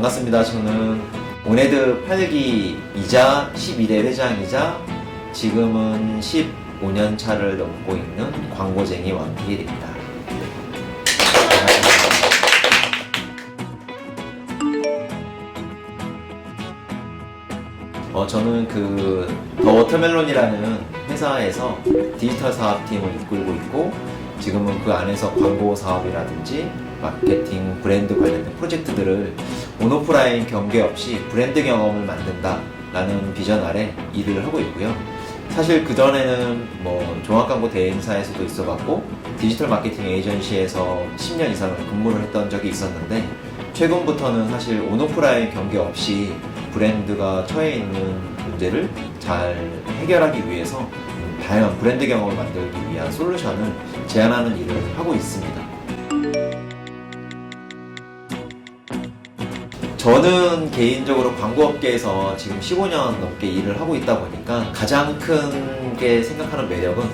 반갑습니다. 저는 온에드 8기이자 12대 회장이자 지금은 15년 차를 넘고 있는 광고쟁이 왕필입니다. 저는 더 워터멜론이라는 회사에서 디지털 사업팀을 이끌고 있고 지금은 그 안에서 광고 사업이라든지 마케팅, 브랜드 관련된 프로젝트들을 온오프라인 경계 없이 브랜드 경험을 만든다라는 비전 아래 일을 하고 있고요. 사실 그전에는 종합광고 대행사에서도 있어봤고 디지털 마케팅 에이전시에서 10년 이상을 근무를 했던 적이 있었는데 최근부터는 사실 온오프라인 경계 없이 브랜드가 처해 있는 문제를 잘 해결하기 위해서 다양한 브랜드 경험을 만들기 위한 솔루션을 제안하는 일을 하고 있습니다. 저는 개인적으로 광고업계에서 지금 15년 넘게 일을 하고 있다 보니까 가장 큰 게 생각하는 매력은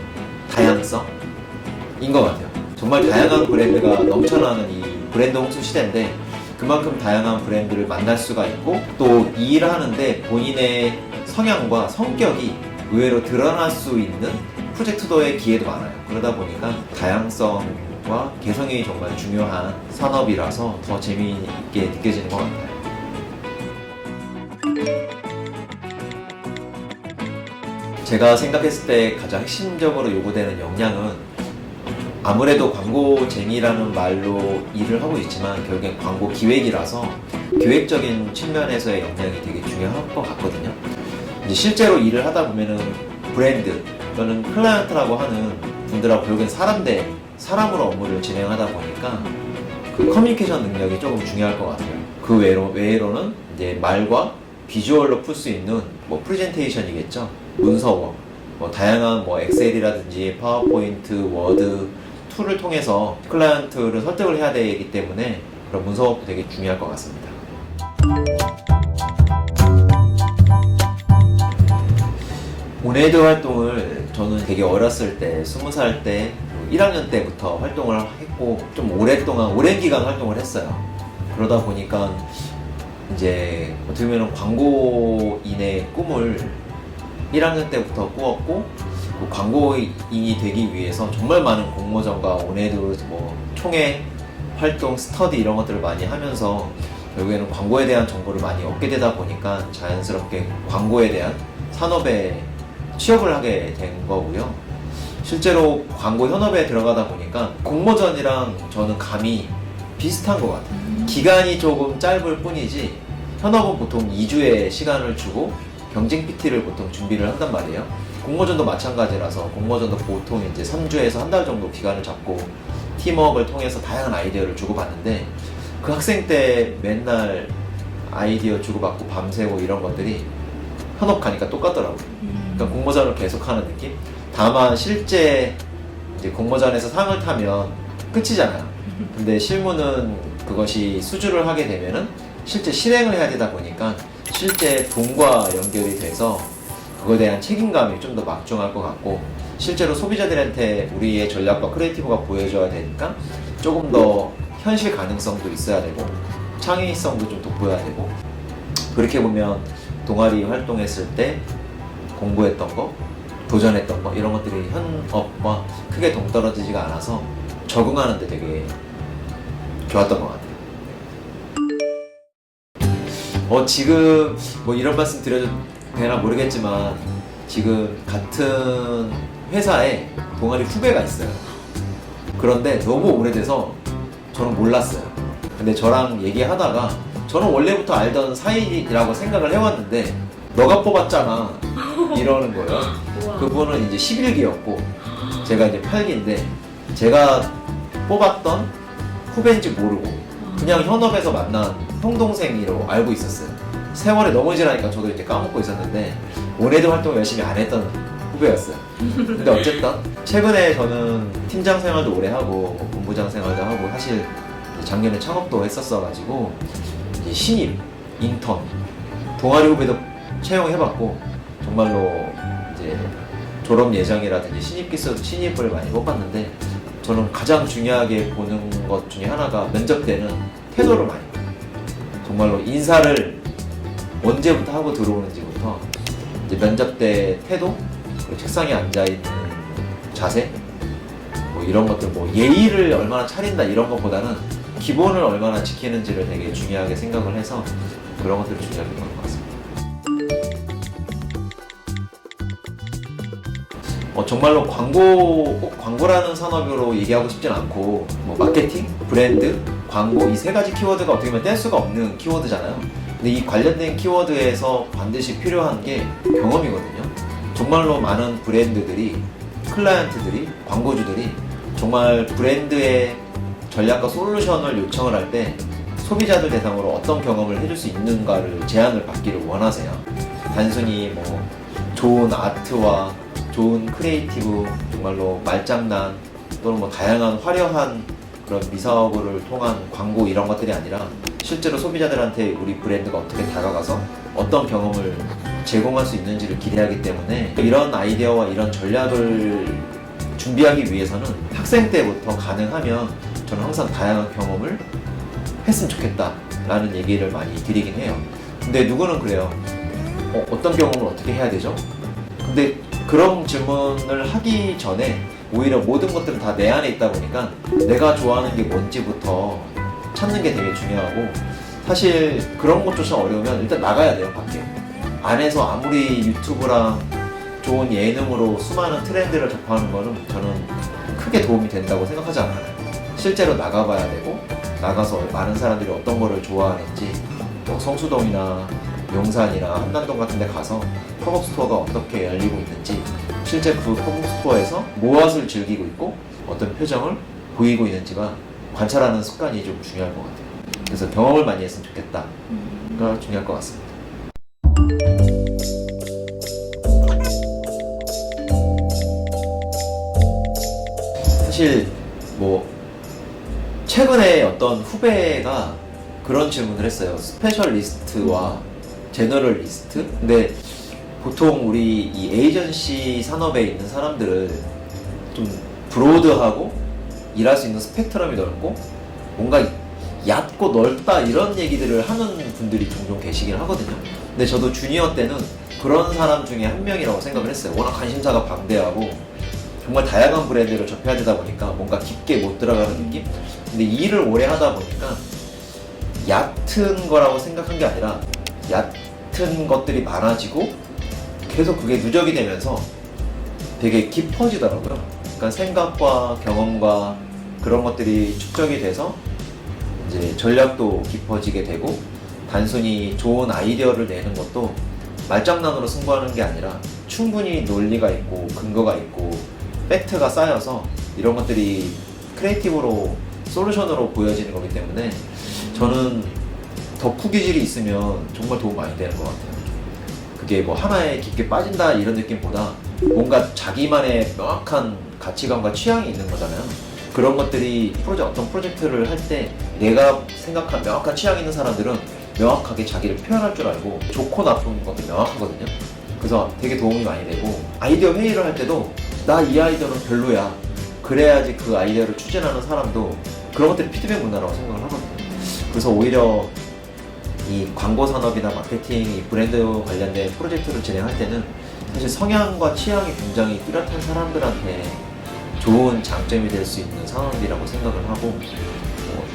다양성인 것 같아요. 정말 다양한 브랜드가 넘쳐나는 이 브랜드 홍수 시대인데 그만큼 다양한 브랜드를 만날 수가 있고 또 이 일을 하는데 본인의 성향과 성격이 의외로 드러날 수 있는 프로젝트도의 기회도 많아요. 그러다 보니까 다양성과 개성이 정말 중요한 산업이라서 더 재미있게 느껴지는 것 같아요. 제가 생각했을 때 가장 핵심적으로 요구되는 역량은 아무래도 광고쟁이라는 말로 일을 하고 있지만 결국엔 광고 기획이라서 기획적인 측면에서의 역량이 되게 중요할 것 같거든요. 이제 실제로 일을 하다 보면은 브랜드 또는 클라이언트라고 하는 분들하고 결국엔 사람 대 사람으로 업무를 진행하다 보니까 그 커뮤니케이션 능력이 조금 중요할 것 같아요. 그 외로는 이제 말과 비주얼로 풀 수 있는 프레젠테이션이겠죠. 문서워, 다양한 엑셀이라든지 파워포인트, 워드 툴을 통해서 클라이언트를 설득을 해야 되기 때문에 그런 문서업도 되게 중요할 것 같습니다. 온에드 활동을 저는 되게 어렸을 때 20살 때 1학년 때부터 활동을 했고 좀 오랜 기간 활동을 했어요. 그러다 보니까 이제 어떻게 보면 광고인의 꿈을 1학년 때부터 꾸었고 그 광고인이 되기 위해서 정말 많은 공모전과 온에드 총회 활동, 스터디 이런 것들을 많이 하면서 결국에는 광고에 대한 정보를 많이 얻게 되다 보니까 자연스럽게 광고에 대한 산업에 취업을 하게 된 거고요. 실제로 광고 현업에 들어가다 보니까 공모전이랑 저는 감이 비슷한 것 같아요. 기간이 조금 짧을 뿐이지 현업은 보통 2주의 시간을 주고 경쟁 PT를 보통 준비를 한단 말이에요. 공모전도 마찬가지라서 공모전도 보통 이제 3주에서 한 달 정도 기간을 잡고 팀워크를 통해서 다양한 아이디어를 주고받는데 그 학생 때 맨날 아이디어 주고받고 밤새고 이런 것들이 현업 가니까 똑같더라고요. 그러니까 공모전을 계속하는 느낌? 다만 실제 이제 공모전에서 상을 타면 끝이잖아요. 근데 실무는 그것이 수주를 하게 되면은 실제 실행을 해야 되다 보니까 실제 돈과 연결이 돼서 그거에 대한 책임감이 좀 더 막중할 것 같고 실제로 소비자들한테 우리의 전략과 크리에이티브가 보여줘야 되니까 조금 더 현실 가능성도 있어야 되고 창의성도 좀 돋보여야 되고 그렇게 보면 동아리 활동했을 때 공부했던 거, 도전했던 거 이런 것들이 현업과 크게 동떨어지지가 않아서 적응하는 데 되게 좋았던 것 같아요. 지금 이런 말씀 드려도 되나 모르겠지만 지금 같은 회사에 동아리 후배가 있어요. 그런데 너무 오래돼서 저는 몰랐어요. 근데 저랑 얘기하다가 저는 원래부터 알던 사이라고 생각을 해왔는데 너가 뽑았잖아 이러는 거예요. 그분은 이제 11기였고 제가 이제 8기인데 제가 뽑았던 후배인지 모르고 그냥 현업에서 만난 형동생으로 알고 있었어요. 세월이 너무 지나니까 저도 이제 까먹고 있었는데 온에드 활동을 열심히 안 했던 후배였어요. 근데 어쨌든 최근에 저는 팀장 생활도 오래 하고 본부장 생활도 하고 사실 작년에 창업도 했었어가지고 이제 신입, 인턴, 동아리 후배도 채용해봤고 정말로 이제 졸업 예정이라든지 신입을 많이 뽑았는데 저는 가장 중요하게 보는 것 중에 하나가 면접 때는 태도를 많이 봐요. 정말로 인사를 언제부터 하고 들어오는지부터 이제 면접 때 태도, 그리고 책상에 앉아있는 자세, 뭐 이런 것들, 뭐 예의를 얼마나 차린다 이런 것보다는 기본을 얼마나 지키는지를 되게 중요하게 생각을 해서 그런 것들을 중요하게 보는 것 같습니다. 정말로 꼭 광고라는 산업으로 얘기하고 싶진 않고, 뭐 마케팅, 브랜드, 광고 이 세 가지 키워드가 어떻게 보면 뗄 수가 없는 키워드잖아요. 근데 이 관련된 키워드에서 반드시 필요한 게 경험이거든요. 정말로 많은 브랜드들이, 클라이언트들이, 광고주들이 정말 브랜드의 전략과 솔루션을 요청을 할 때 소비자들 대상으로 어떤 경험을 해줄 수 있는가를 제안을 받기를 원하세요. 단순히 뭐 좋은 아트와 좋은 크리에이티브, 정말로 말장난 또는 뭐 다양한 화려한 그런 미사업을 통한 광고 이런 것들이 아니라 실제로 소비자들한테 우리 브랜드가 어떻게 다가가서 어떤 경험을 제공할 수 있는지를 기대하기 때문에 이런 아이디어와 이런 전략을 준비하기 위해서는 학생 때부터 가능하면 저는 항상 다양한 경험을 했으면 좋겠다라는 얘기를 많이 드리긴 해요. 근데 누구는 그래요. 어떤 경험을 어떻게 해야 되죠? 근데 그런 질문을 하기 전에 오히려 모든 것들은 다 내 안에 있다 보니까 내가 좋아하는 게 뭔지부터 찾는 게 되게 중요하고, 사실 그런 것조차 어려우면 일단 나가야 돼요, 밖에. 안에서 아무리 유튜브랑 좋은 예능으로 수많은 트렌드를 접하는 거는 저는 크게 도움이 된다고 생각하지 않아요. 실제로 나가봐야 되고, 나가서 많은 사람들이 어떤 거를 좋아하는지, 뭐 성수동이나 용산이나 한남동 같은 데 가서 팝업 스토어가 어떻게 열리고 있는지, 실제 그 팝업 스토어에서 무엇을 즐기고 있고 어떤 표정을 보이고 있는지가 관찰하는 습관이 좀 중요할 것 같아요. 그래서 경험을 많이 했으면 좋겠다가 중요할 것 같습니다. 사실 뭐 최근에 어떤 후배가 그런 질문을 했어요. 스페셜리스트와 제너럴리스트? 근데 보통 우리 이 에이전시 산업에 있는 사람들은 좀 브로드하고 일할 수 있는 스펙트럼이 넓고 뭔가 얕고 넓다 이런 얘기들을 하는 분들이 종종 계시긴 하거든요. 근데 저도 주니어 때는 그런 사람 중에 한 명이라고 생각을 했어요. 워낙 관심사가 방대하고 정말 다양한 브랜드를 접해야 되다 보니까 뭔가 깊게 못 들어가는 느낌? 근데 이 일을 오래 하다 보니까 얕은 거라고 생각한 게 아니라 얕은 것들이 많아지고 계속 그게 누적이 되면서 되게 깊어지더라고요. 그러니까 생각과 경험과 그런 것들이 축적이 돼서 이제 전략도 깊어지게 되고, 단순히 좋은 아이디어를 내는 것도 말장난으로 승부하는 게 아니라 충분히 논리가 있고 근거가 있고 팩트가 쌓여서 이런 것들이 크리에이티브로 솔루션으로 보여지는 거기 때문에 저는 덕후 기질이 있으면 정말 도움 많이 되는 것 같아요. 그게 뭐 하나에 깊게 빠진다 이런 느낌보다 뭔가 자기만의 명확한 가치관과 취향이 있는 거잖아요. 그런 것들이 어떤 프로젝트를 할 때 내가 생각한 명확한 취향이 있는 사람들은 명확하게 자기를 표현할 줄 알고 좋고 나쁜 것도 명확하거든요. 그래서 되게 도움이 많이 되고, 아이디어 회의를 할 때도 나 이 아이디어는 별로야, 그래야지 그 아이디어를 추진하는 사람도 그런 것들이 피드백 문화라고 생각을 하거든요. 그래서 오히려 이 광고 산업이나 마케팅, 이 브랜드 관련된 프로젝트를 진행할 때는 사실 성향과 취향이 굉장히 뚜렷한 사람들한테 좋은 장점이 될 수 있는 산업이라고 생각을 하고,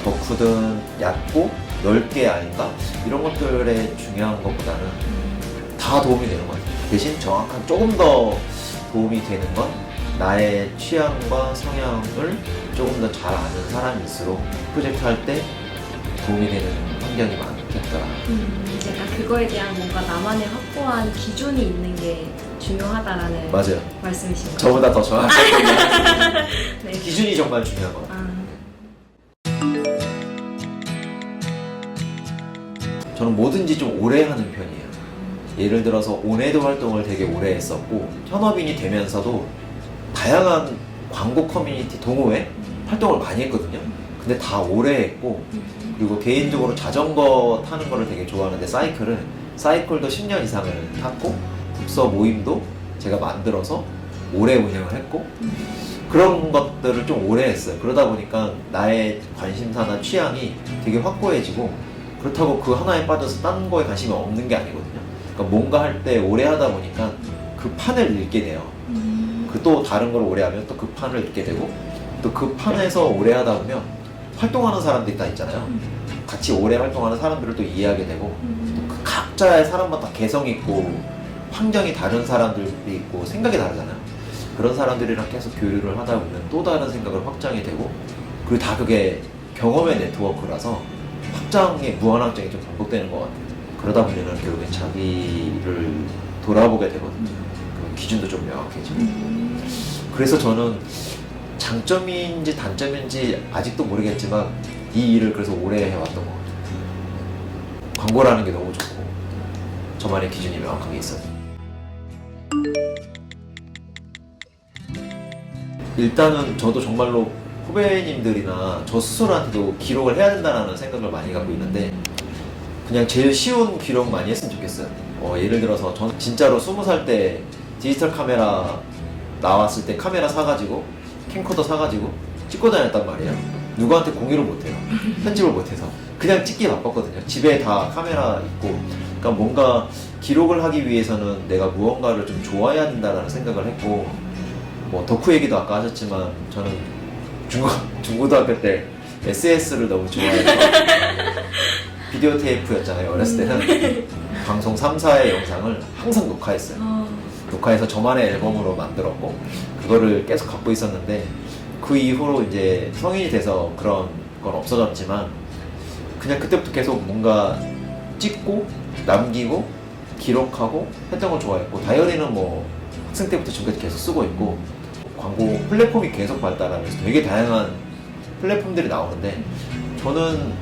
덕후든 얕고 넓게 아닌가? 이런 것들에 중요한 것보다는 다 도움이 되는 것 같아요. 대신 정확한 조금 더 도움이 되는 건 나의 취향과 성향을 조금 더 잘 아는 사람일수록 프로젝트 할 때 도움이 되는 환경이 많겠더라. 약간 그거에 대한 뭔가 나만의 확고한 기준이 있는 게 중요하다라는 맞아요. 말씀이신 거죠? 저보다 더 정확하게 네. 기준이 정말 중요한 것 같아요. 저는 뭐든지 좀 오래 하는 편이에요. 예를 들어서 온에드 활동을 되게 오래 했었고, 현업인이 되면서도 다양한 광고 커뮤니티 동호회 활동을 많이 했거든요. 근데 다 오래 했고, 그리고 개인적으로 자전거 타는 거를 되게 좋아하는데 사이클도 10년 이상을 탔고, 독서 모임도 제가 만들어서 오래 운영을 했고, 그런 것들을 좀 오래 했어요. 그러다 보니까 나의 관심사나 취향이 되게 확고해지고 그렇다고 그 하나에 빠져서 딴 거에 관심이 없는 게 아니거든요. 그러니까 뭔가 할 때 오래 하다 보니까 그 판을 읽게 돼요. 그 또 다른 걸 오래 하면 또 그 판을 읽게 되고 또 그 판에서 오래 하다 보면 활동하는 사람들이 다 있잖아요. 같이 오래 활동하는 사람들을 또 이해하게 되고 또 그 각자의 사람마다 개성 있고 환경이 다른 사람들이 있고 생각이 다르잖아요. 그런 사람들이랑 계속 교류를 하다 보면 또 다른 생각을 확장이 되고 그리고 다 그게 경험의 네트워크라서 확장의 무한 확장이 좀 반복되는 것 같아요. 그러다 보면은 결국엔 자기를 돌아보게 되거든요. 그 기준도 좀 명확해지고. 그래서 저는 장점인지 단점인지 아직도 모르겠지만 이 일을 그래서 오래 해왔던 것 같아요. 광고라는 게 너무 좋고 저만의 기준이 명확하게 있어요. 일단은 저도 정말로 후배님들이나 저 스스로한테도 기록을 해야 된다는 생각을 많이 갖고 있는데 그냥 제일 쉬운 기록 많이 했으면 좋겠어요. 예를 들어서 저는 진짜로 20살 때 디지털 카메라 나왔을 때 카메라 사가지고 캠코더 사가지고 찍고 다녔단 말이에요. 누구한테 공유를 못해요. 편집을 못해서 그냥 찍기에 바빴거든요. 집에 다 카메라 있고. 그러니까 뭔가 기록을 하기 위해서는 내가 무언가를 좀 좋아해야 된다는 생각을 했고 뭐 덕후 얘기도 아까 하셨지만 저는 중고등학교 때 SS를 너무 좋아해서 비디오 테이프였잖아요. 어렸을 때는 방송 3, 4의 영상을 항상 녹화했어요. 녹화해서 저만의 앨범으로 만들었고 그거를 계속 갖고 있었는데 그 이후로 이제 성인이 돼서 그런 건 없어졌지만 그냥 그때부터 계속 뭔가 찍고 남기고 기록하고 했던 걸 좋아했고 다이어리는 뭐 학생 때부터 지금까지 계속 쓰고 있고 광고 플랫폼이 계속 발달하면서 되게 다양한 플랫폼들이 나오는데 저는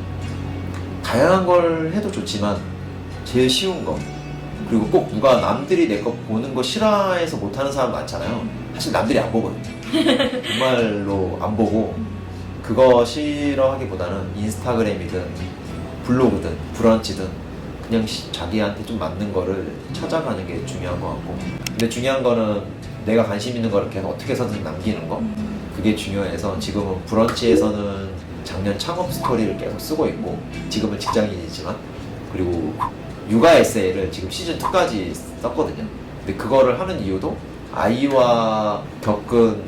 다양한 걸 해도 좋지만 제일 쉬운 거 그리고 꼭 누가 남들이 내 거 보는 거 싫어해서 못하는 사람 많잖아요. 사실 남들이 안 보거든요. 정말로 안 보고 그거 싫어하기보다는 인스타그램이든 블로그든 브런치든 그냥 자기한테 좀 맞는 거를 찾아가는 게 중요한 것 같고 근데 중요한 거는 내가 관심 있는 거를 계속 어떻게 해서든 남기는 거 그게 중요해서 지금은 브런치에서는 작년 창업 스토리를 계속 쓰고 있고 지금은 직장인이지만 그리고 육아 에세이를 지금 시즌2까지 썼거든요. 근데 그거를 하는 이유도 아이와 겪은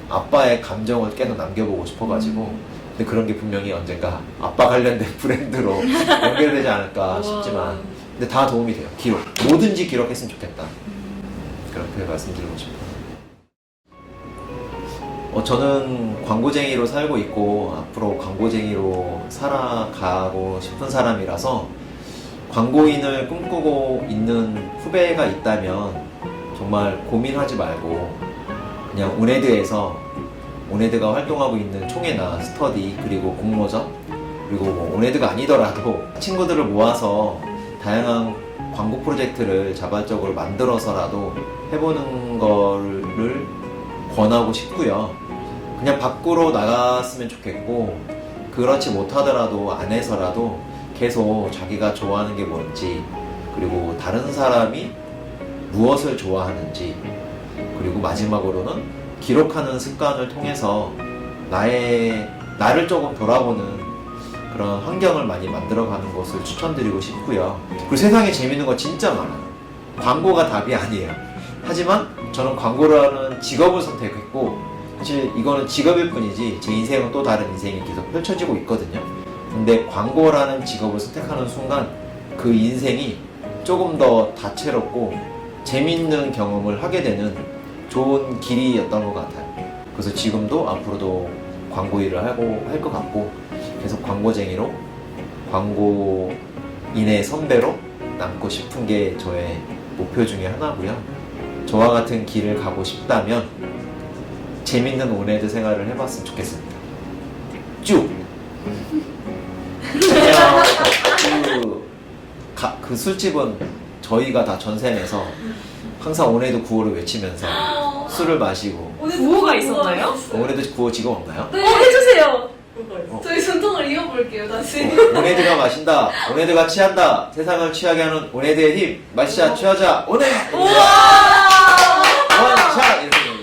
아빠의 감정을 계속 남겨보고 싶어가지고 근데 그런 게 분명히 언젠가 아빠 관련된 브랜드로 연결되지 않을까 싶지만 근데 다 도움이 돼요. 기록 뭐든지 기록했으면 좋겠다 그렇게 말씀드리고 싶어요. 저는 광고쟁이로 살고 있고 앞으로 광고쟁이로 살아가고 싶은 사람이라서 광고인을 꿈꾸고 있는 후배가 있다면 정말 고민하지 말고 그냥 오네드가 활동하고 있는 총회나 스터디 그리고 공모전 그리고 뭐 오네드가 아니더라도 친구들을 모아서 다양한 광고 프로젝트를 자발적으로 만들어서라도 해보는 거를 권하고 싶고요. 그냥 밖으로 나갔으면 좋겠고 그렇지 못하더라도 안에서라도 계속 자기가 좋아하는 게 뭔지 그리고 다른 사람이 무엇을 좋아하는지 그리고 마지막으로는 기록하는 습관을 통해서 나를 조금 돌아보는 그런 환경을 많이 만들어가는 것을 추천드리고 싶고요. 그리고 세상에 재밌는 거 진짜 많아요. 광고가 답이 아니에요. 하지만 저는 광고라는 직업을 선택했고 사실 이거는 직업일 뿐이지 제 인생은 또 다른 인생이 계속 펼쳐지고 있거든요. 근데 광고라는 직업을 선택하는 순간 그 인생이 조금 더 다채롭고 재밌는 경험을 하게 되는 좋은 길이었던 것 같아요. 그래서 지금도 앞으로도 광고 일을 하고 할 것 같고 계속 광고쟁이로 광고인의 선배로 남고 싶은 게 저의 목표 중에 하나고요. 저와 같은 길을 가고 싶다면 재밌는 오네드 생활을 해봤으면 좋겠습니다. 쭉! 그 술집은 저희가 다 전세 내서 항상 오네드 구호를 외치면서 술을 마시고 구호가 있었나요? 오네드 구호 지금 없나요? 네. 해주세요. 어. 저희 전통을 이어볼게요 다시. 오네드가 마신다. 오네드가 취한다. 세상을 취하게 하는 오네드의 힘. 마시자 취하자 오네. 우와.